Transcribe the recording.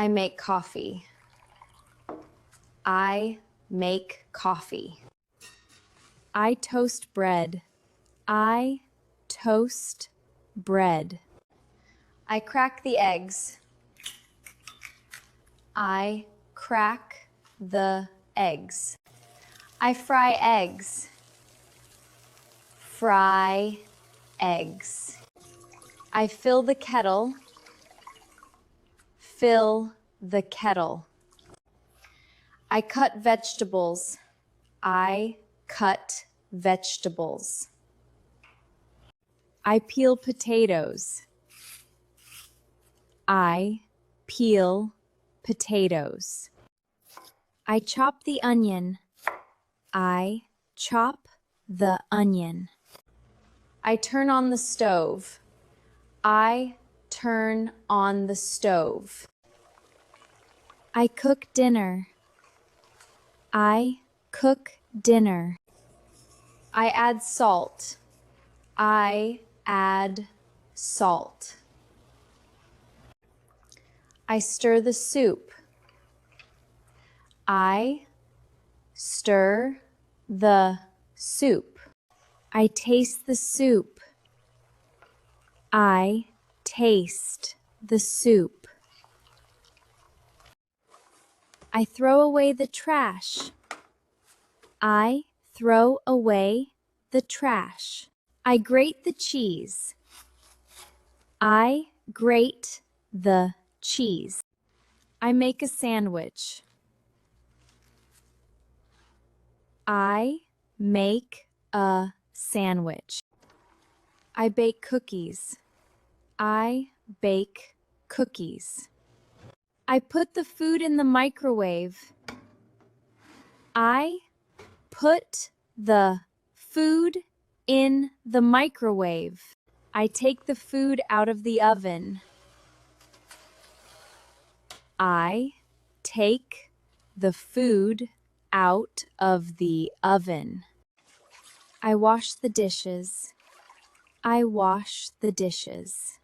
I make coffee. I make coffee. I toast bread. I toast bread. I crack the eggs. I crack the eggs. I fry eggs. Fry eggs. I fill the kettle. Fill the kettle. I cut vegetables. I cut vegetables. I peel potatoes. I peel potatoes. I chop the onion. I chop the onion. I turn on the stove. I turn on the stove. I cook dinner. I cook dinner. I add salt. I add salt. I stir the soup. I stir the soup. I taste the soup. I taste the soup. I throw away the trash. I throw away the trash. I grate the cheese. I grate the cheese. I make a sandwich. I make a sandwich. I bake cookies. I bake cookies. I put the food in the microwave. I put the food in the microwave. I take the food out of the oven. I take the food out of the oven. I wash the dishes. I wash the dishes.